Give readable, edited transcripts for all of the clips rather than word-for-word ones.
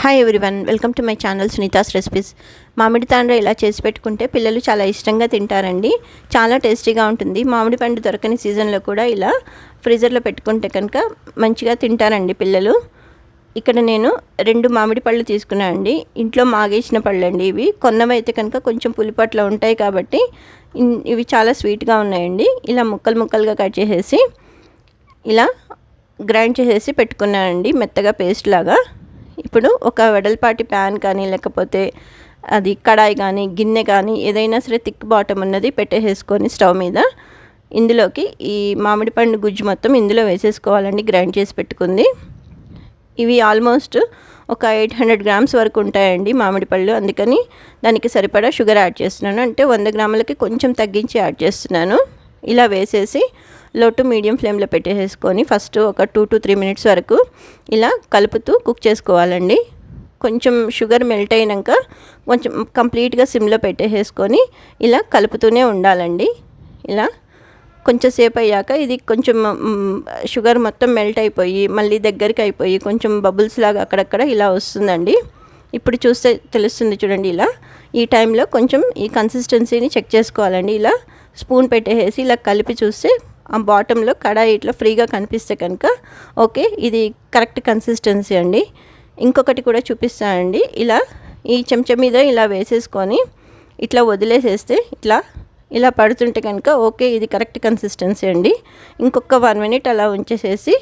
Hi everyone, welcome to my channel Sunita's recipes. మామిడి తాండ్ర ఇలా చేసి పెట్టుకుంటే పిల్లలు చాలా ఇష్టంగా తింటారండి. చాలా టేస్టీగా ఉంటుంది. మామిడి పండు దొరకని సీజన్లో కూడా ఇలా ఫ్రీజర్లో పెట్టుకుంటే కనుక మంచిగా తింటారండి పిల్లలు. ఇక్కడ నేను 2 మామిడి పళ్ళు తీసుకున్నాను అండి. ఇంట్లో మాగేసిన పళ్ళు అండి ఇవి. కొన్నవైతే కనుక కొంచెం పులిపట్లో ఉంటాయి కాబట్టి ఇవి చాలా స్వీట్గా ఉన్నాయండి. ఇలా ముక్కలు ముక్కలుగా కట్ చేసేసి ఇలా గ్రైండ్ చేసేసి పెట్టుకున్నానండి మెత్తగా పేస్ట్ లాగా. ఇప్పుడు ఒక వెడల్పాటి ప్యాన్ కానీ లేకపోతే అది కడాయి కానీ గిన్నె కానీ ఏదైనా సరే థిక్ బాటమ్ ఉన్నది పెట్టేసేసుకొని స్టవ్ మీద ఇందులోకి ఈ మామిడి పండు గుజ్జు మొత్తం ఇందులో వేసేసుకోవాలండి. గ్రైండ్ చేసి పెట్టుకుంది. ఇవి ఆల్మోస్ట్ ఒక 800 గ్రామ్స్ వరకు ఉంటాయండి మామిడి పళ్ళు. అందుకని దానికి సరిపడా షుగర్ యాడ్ చేస్తున్నాను. అంటే 100 గ్రాములకి కొంచెం తగ్గించి యాడ్ చేస్తున్నాను. ఇలా వేసేసి లో టు మీడియం ఫ్లేమ్లో పెట్టేసుకొని ఫస్ట్ ఒక 2 to 3 మినిట్స్ వరకు ఇలా కలుపుతూ కుక్ చేసుకోవాలండి. కొంచెం షుగర్ మెల్ట్ అయినాక కొంచెం కంప్లీట్గా సిమ్లో పెట్టేసుకొని ఇలా కలుపుతూనే ఉండాలండి. ఇలా కొంచెం సేపు అయ్యాక ఇది కొంచెం షుగర్ మొత్తం మెల్ట్ అయిపోయి మళ్ళీ దగ్గరికి అయిపోయి కొంచెం బబుల్స్ లాగా అక్కడక్కడ ఇలా వస్తుందండి. ఇప్పుడు చూస్తే తెలుస్తుంది చూడండి. ఇలా ఈ టైంలో కొంచెం ఈ కన్సిస్టెన్సీని చెక్ చేసుకోవాలండి. ఇలా స్పూన్ పెట్టేసి ఇలా కలిపి చూస్తే ఆ బాటంలో కడాయి ఇట్లా ఫ్రీగా కనిపిస్తే కనుక ఓకే, ఇది కరెక్ట్ కన్సిస్టెన్సీ అండి. ఇంకొకటి కూడా చూపిస్తానండి. ఇలా ఈ చెంచా మీద ఇలా వేసేసుకొని ఇట్లా వదిలేసేస్తే ఇలా పడుతుంటే కనుక ఓకే, ఇది కరెక్ట్ కన్సిస్టెన్సీ అండి. ఇంకొక 1 మినిట్ అలా ఉంచేసేసి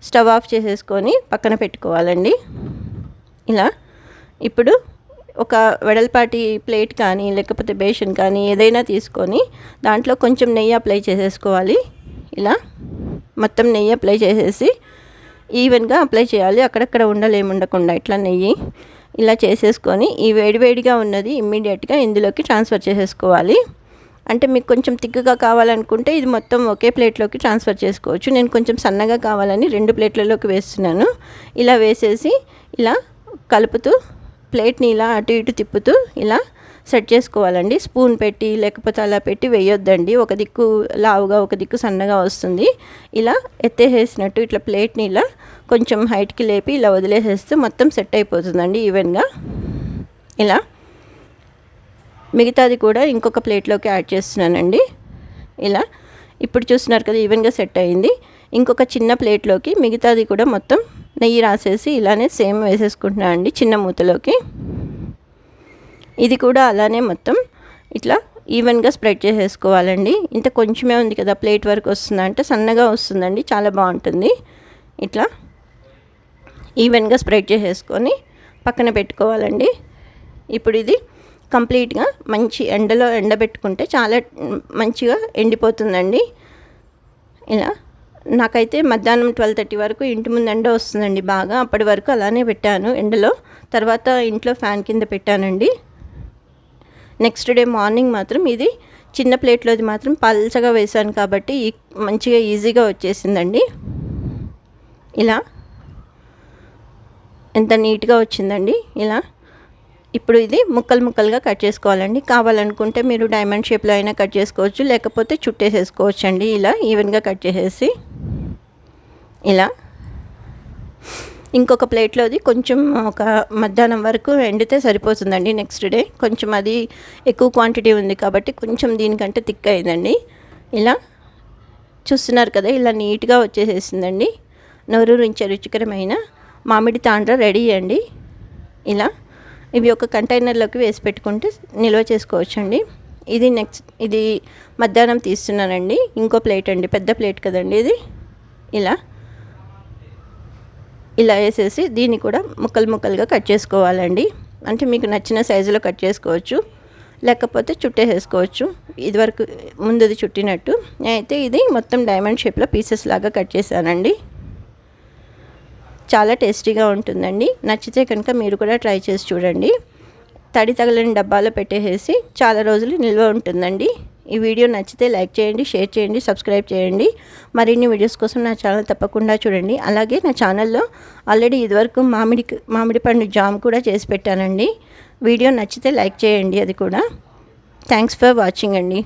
స్టవ్ ఆఫ్ చేసేసుకొని పక్కన పెట్టుకోవాలండి. ఇలా ఇప్పుడు ఒక వెడల్పాటి ప్లేట్ కానీ లేకపోతే బేషన్ కానీ ఏదైనా తీసుకొని దాంట్లో కొంచెం నెయ్యి అప్లై చేసేసుకోవాలి. ఇలా మొత్తం నెయ్యి అప్లై చేసేసి ఈవెన్గా అప్లై చేయాలి. అక్కడక్కడ ఉండకుండా ఇట్లా నెయ్యి ఇలా చేసేసుకొని ఈ వేడివేడిగా ఉన్నది ఇమ్మీడియట్గా ఇందులోకి ట్రాన్స్ఫర్ చేసేసుకోవాలి. అంటే మీకు కొంచెం తిక్కుగా కావాలనుకుంటే ఇది మొత్తం ఒకే ప్లేట్లోకి ట్రాన్స్ఫర్ చేసుకోవచ్చు. నేను కొంచెం సన్నగా కావాలని 2 ప్లేట్లలోకి వేస్తున్నాను. ఇలా వేసేసి ఇలా కలుపుతూ ప్లేట్ని ఇలా అటు ఇటు తిప్పుతూ ఇలా సెట్ చేసుకోవాలండి. స్పూన్ పెట్టి లేకపోతే అలా పెట్టి వేయొద్దండి. ఒక దిక్కు లావుగా ఒక దిక్కు సన్నగా వస్తుంది. ఇలా ఎత్తేసేసినట్టు ఇట్లా ప్లేట్ని ఇలా కొంచెం హైట్కి లేపి ఇలా వదిలేసేస్తే మొత్తం సెట్ అయిపోతుందండి ఈవెన్గా. ఇలా మిగతాది కూడా ఇంకొక ప్లేట్లోకి యాడ్ చేస్తున్నానండి. ఇలా ఇప్పుడు చూస్తున్నారు కదా, ఈవెన్గా సెట్ అయింది. ఇంకొక చిన్న ప్లేట్లోకి మిగతాది కూడా మొత్తం నెయ్యి రాసేసి ఇలానే సేమ్ వేసేసుకుంటున్నాను అండి చిన్న మూతలోకి. ఇది కూడా అలానే మొత్తం ఇట్లా ఈవెన్గా స్ప్రెడ్ చేసేసుకోవాలండి. ఇంత కొంచెమే ఉంది కదా, ప్లేట్ వరకు వస్తుందంటే సన్నగా వస్తుందండి, చాలా బాగుంటుంది. ఇట్లా ఈవెన్గా స్ప్రెడ్ చేసేసుకొని పక్కన పెట్టుకోవాలండి. ఇప్పుడు ఇది కంప్లీట్గా మంచి ఎండలో ఎండబెట్టుకుంటే చాలా మంచిగా ఎండిపోతుందండి. ఇలా నాకైతే మధ్యాహ్నం 12:30 వరకు ఇంటి ముందు ఎండ వస్తుందండి బాగా. అప్పటి వరకు అలానే పెట్టాను ఎండలో. తర్వాత ఇంట్లో ఫ్యాన్ కింద పెట్టానండి. నెక్స్ట్ డే మార్నింగ్ మాత్రం ఇది చిన్న ప్లేట్లోది మాత్రం పల్చగా వేసాను కాబట్టి మంచిగా ఈజీగా వచ్చేసిందండి. ఇలా ఎంత నీట్గా వచ్చిందండి. ఇలా ఇప్పుడు ఇది ముక్కలుగా కట్ చేసుకోవాలండి. కావాలనుకుంటే మీరు డైమండ్ షేప్లో అయినా కట్ చేసుకోవచ్చు, లేకపోతే చుట్టేసేసుకోవచ్చు అండి. ఇలా ఈవెన్గా కట్ చేసేసి ఇలా ఇంకొక ప్లేట్లోది కొంచెం ఒక మధ్యాహ్నం వరకు ఎండితే సరిపోతుందండి. నెక్స్ట్ డే కొంచెం అది ఎక్కువ క్వాంటిటీ ఉంది కాబట్టి కొంచెం దీనికంటే థిక్ అయిందండి. ఇలా చూస్తున్నారు కదా, ఇలా నీట్గా వచ్చేసేసిందండి. నోరూరించే రుచికరమైన మామిడి తాండ్ర రెడీ అండి. ఇలా ఇవి ఒక కంటైనర్లోకి వేసి పెట్టుకుంటే నిల్వ చేసుకోవచ్చండి. ఇది మధ్యాహ్నం తీస్తున్నానండి. ఇంకో ప్లేట్ అండి, పెద్ద ప్లేట్ కదండి ఇది. ఇలా వేసేసి దీన్ని కూడా ముక్కలుగా కట్ చేసుకోవాలండి. అంటే మీకు నచ్చిన సైజులో కట్ చేసుకోవచ్చు, లేకపోతే చుట్టేసేసుకోవచ్చు. ఇదివరకు ముందుది చుట్టినట్టు. అయితే ఇది మొత్తం డైమండ్ షేప్లో పీసెస్ లాగా కట్ చేశానండి. చాలా టేస్టీగా ఉంటుందండి. నచ్చితే కనుక మీరు కూడా ట్రై చేసి చూడండి. తడి తగలని డబ్బాలో పెట్టేసి చాలా రోజులు నిల్వ ఉంటుందండి. ఈ వీడియో నచ్చితే లైక్ చేయండి, షేర్ చేయండి, సబ్స్క్రైబ్ చేయండి. మరిన్ని వీడియోస్ కోసం నా ఛానల్ తప్పకుండా చూడండి. అలాగే నా ఛానల్లో ఆల్రెడీ ఇదివరకు మామిడి పండు జామ్ కూడా చేసి పెట్టానండి. వీడియో నచ్చితే లైక్ చేయండి. అది కూడా. థ్యాంక్స్ ఫర్ వాచింగ్ అండి.